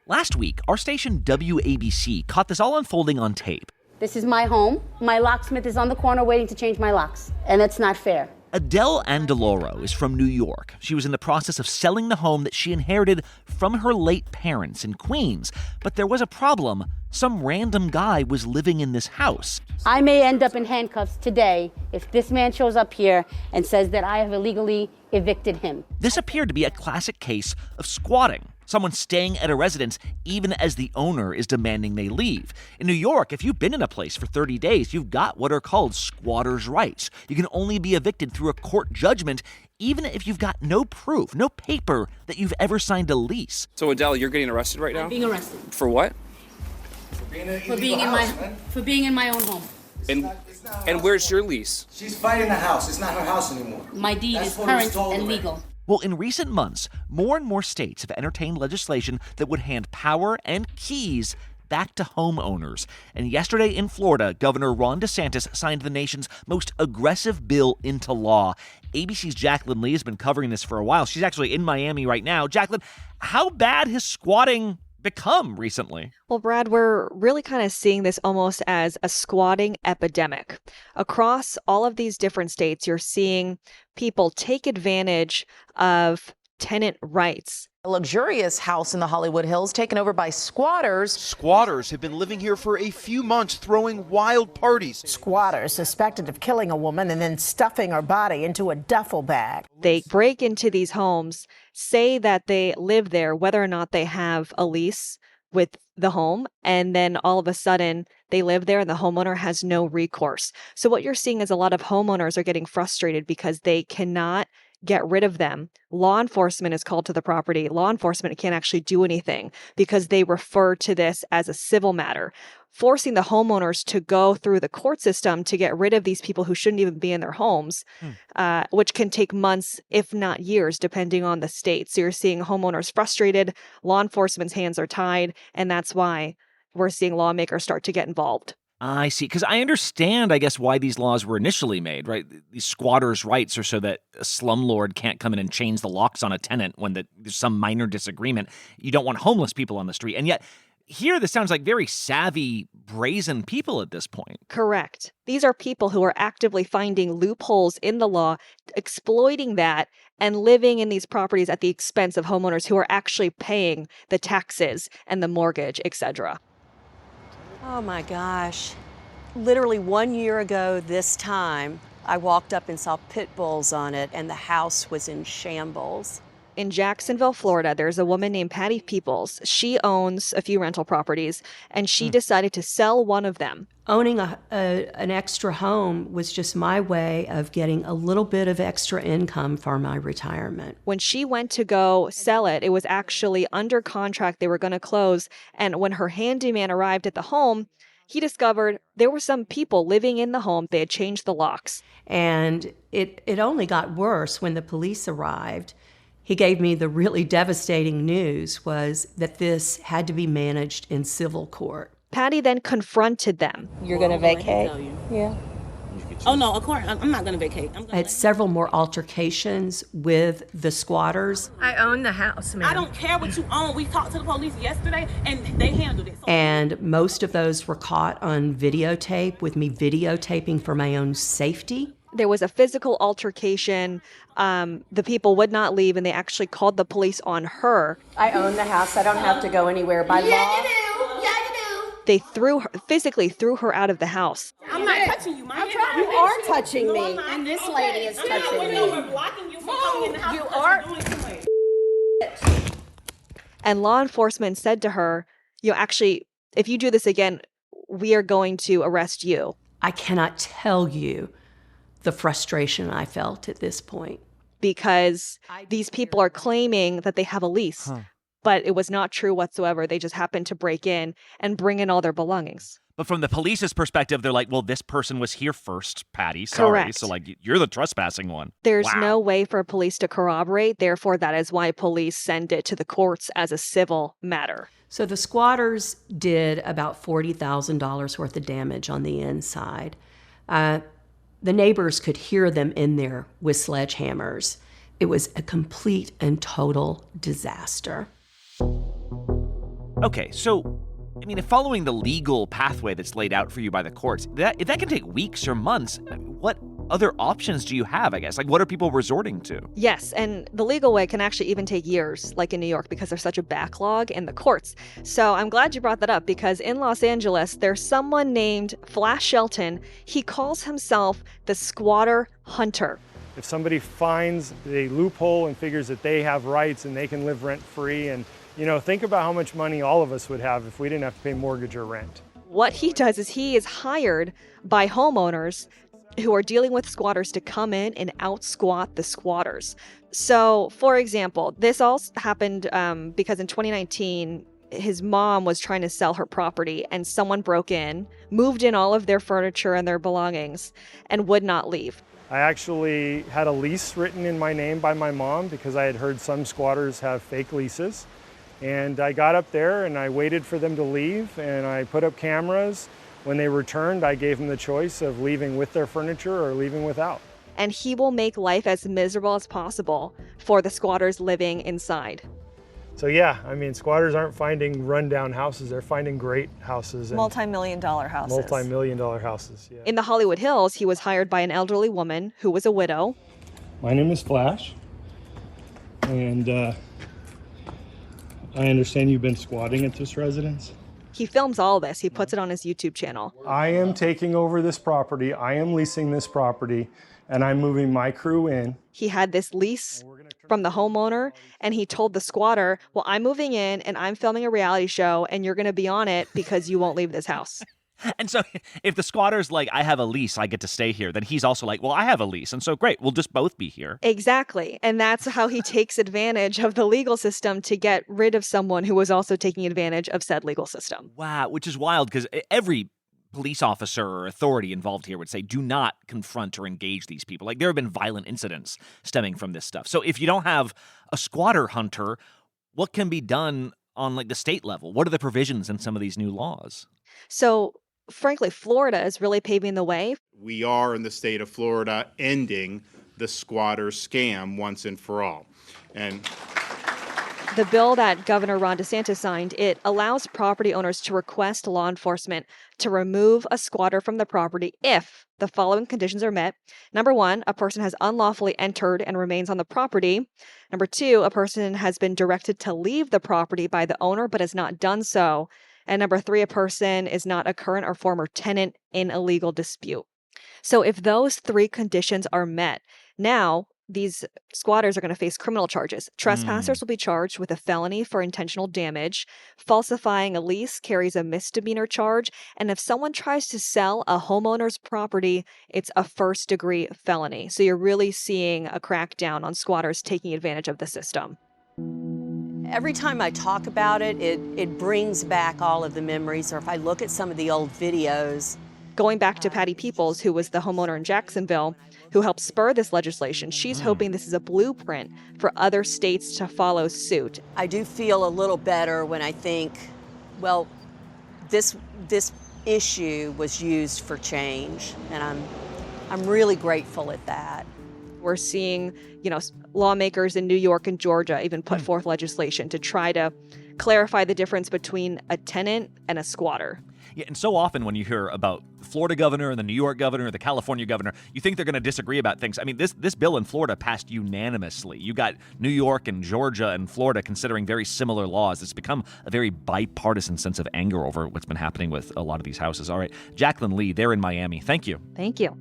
Last week, our station WABC caught this all unfolding on tape. This is my home. My locksmith is on the corner waiting to change my locks, and it's not fair. Adele Andaloro is from New York. She was in the process of selling the home that she inherited from her late parents in Queens. But there was a problem. Some random guy was living in this house. I may end up in handcuffs today if this man shows up here and says that I have illegally evicted him. This appeared to be a classic case of squatting. Someone staying at a residence even as the owner is demanding they leave. In New York, if you've been in a place for 30 days, you've got what are called squatters' rights. You can only be evicted through a court judgment, even if you've got no proof, no paper that you've ever signed a lease. So Adele, you're getting arrested right now? I'm being arrested. For what? For being in my own home. And where's your lease? She's fighting the house. It's not her house anymore. My deed is current and legal. Well, in recent months, more and more states have entertained legislation that would hand power and keys back to homeowners. And yesterday in Florida, Governor Ron DeSantis signed the nation's most aggressive bill into law. ABC's Jacqueline Lee has been covering this for a while. She's actually in Miami right now. Jacqueline, how bad has squatting become recently? Well, Brad, we're really kind of seeing this almost as a squatting epidemic. Across all of these different states, you're seeing people take advantage of tenant rights. A luxurious house in the Hollywood Hills taken over by squatters. Squatters have been living here for a few months, throwing wild parties. Squatters suspected of killing a woman and then stuffing her body into a duffel bag. They break into these homes, say that they live there, whether or not they have a lease with the home, and then all of a sudden they live there and the homeowner has no recourse. So what you're seeing is a lot of homeowners are getting frustrated because they cannot get rid of them. Law enforcement is called to the property. Law enforcement can't actually do anything because they refer to this as a civil matter, forcing the homeowners to go through the court system to get rid of these people who shouldn't even be in their homes, which can take months, if not years, depending on the state. So you're seeing homeowners frustrated, law enforcement's hands are tied, and that's why we're seeing lawmakers start to get involved. I see. Because I understand, I guess, why these laws were initially made, right? These squatters' rights are so that a slumlord can't come in and change the locks on a tenant when there's some minor disagreement. You don't want homeless people on the street. And yet, here, this sounds like very savvy, brazen people at this point. Correct. These are people who are actively finding loopholes in the law, exploiting that, and living in these properties at the expense of homeowners who are actually paying the taxes and the mortgage, etc. Oh my gosh. Literally 1 year ago this time, I walked up and saw pit bulls on it and the house was in shambles. In Jacksonville, Florida, there's a woman named Patty Peoples. She owns a few rental properties and she decided to sell one of them. Owning an extra home was just my way of getting a little bit of extra income for my retirement. When she went to go sell it, it was actually under contract. They were going to close. And when her handyman arrived at the home, he discovered there were some people living in the home. They had changed the locks. And it only got worse when the police arrived. He gave me the really devastating news was that this had to be managed in civil court. Patty then confronted them. You're going to vacate? Yeah. Oh, no, of course, I'm not going to vacate. I had several more altercations with the squatters. I own the house, ma'am. I don't care what you own. We talked to the police yesterday, and they handled it. And most of those were caught on videotape, with me videotaping for my own safety. There was a physical altercation. The people would not leave, and they actually called the police on her. I own the house. I don't have to go anywhere by law. Yeah, you do. They physically threw her out of the house. I'm not touching you, Mom. You are touching me, and this lady is touching me. We're blocking you from coming in the house. You are. And law enforcement said to her, actually, if you do this again, we are going to arrest you. I cannot tell you the frustration I felt at this point. Because these people are claiming that they have a lease, but it was not true whatsoever. They just happened to break in and bring in all their belongings. But from the police's perspective, they're like, well, this person was here first, Patty. Sorry. Correct. So, you're the trespassing one. There's no way for police to corroborate. Therefore, that is why police send it to the courts as a civil matter. So the squatters did about $40,000 worth of damage on the inside. The neighbors could hear them in there with sledgehammers. It was a complete and total disaster. Okay, so, I mean, if following the legal pathway that's laid out for you by the courts, if that can take weeks or months, what other options do you have, I guess? Like, what are people resorting to? Yes, and the legal way can actually even take years, like in New York, because there's such a backlog in the courts. So I'm glad you brought that up, because in Los Angeles, there's someone named Flash Shelton. He calls himself the squatter hunter. If somebody finds a loophole and figures that they have rights and they can live rent-free, and, think about how much money all of us would have if we didn't have to pay mortgage or rent. What he does is he is hired by homeowners who are dealing with squatters to come in and out-squat the squatters. So, for example, this all happened because in 2019, his mom was trying to sell her property and someone broke in, moved in all of their furniture and their belongings, and would not leave. I actually had a lease written in my name by my mom because I had heard some squatters have fake leases. And I got up there and I waited for them to leave, and I put up cameras. When they returned, I gave them the choice of leaving with their furniture or leaving without. And he will make life as miserable as possible for the squatters living inside. So yeah, squatters aren't finding rundown houses, they're finding great houses. Multi-million-dollar houses. Multi-million-dollar houses, yeah. In the Hollywood Hills, he was hired by an elderly woman who was a widow. My name is Flash, and I understand you've been squatting at this residence? He films all this. He puts it on his YouTube channel. I am taking over this property. I am leasing this property, and I'm moving my crew in. He had this lease from the homeowner, and he told the squatter, well, I'm moving in, and I'm filming a reality show, and you're going to be on it because you won't leave this house. And so if the squatter's like, I have a lease, I get to stay here, then he's also like, well, I have a lease. And so great, we'll just both be here. Exactly. And that's how he takes advantage of the legal system to get rid of someone who was also taking advantage of said legal system. Wow, which is wild because every police officer or authority involved here would say, do not confront or engage these people. Like, there have been violent incidents stemming from this stuff. So if you don't have a squatter hunter, what can be done on like the state level? What are the provisions in some of these new laws? So frankly, Florida is really paving the way. We are in the state of Florida ending the squatter scam once and for all. And the bill that Governor Ron DeSantis signed, it allows property owners to request law enforcement to remove a squatter from the property if the following conditions are met. Number one, a person has unlawfully entered and remains on the property. Number two, a person has been directed to leave the property by the owner but has not done so. And number three, a person is not a current or former tenant in a legal dispute. So if those three conditions are met, now these squatters are going to face criminal charges. Trespassers will be charged with a felony for intentional damage. Falsifying a lease carries a misdemeanor charge. And if someone tries to sell a homeowner's property, it's a first-degree felony. So you're really seeing a crackdown on squatters taking advantage of the system. Every time I talk about it, it brings back all of the memories, or if I look at some of the old videos. Going back to Patty Peoples, who was the homeowner in Jacksonville, who helped spur this legislation, she's hoping this is a blueprint for other states to follow suit. I do feel a little better when I think, well, this issue was used for change, and I'm really grateful at that. We're seeing, lawmakers in New York and Georgia even put forth legislation to try to clarify the difference between a tenant and a squatter. Yeah, and so often when you hear about the Florida governor and the New York governor, the California governor, you think they're going to disagree about things. I mean, this bill in Florida passed unanimously. You got New York and Georgia and Florida considering very similar laws. It's become a very bipartisan sense of anger over what's been happening with a lot of these houses. All right, Jacqueline Lee, they're in Miami. Thank you. Thank you.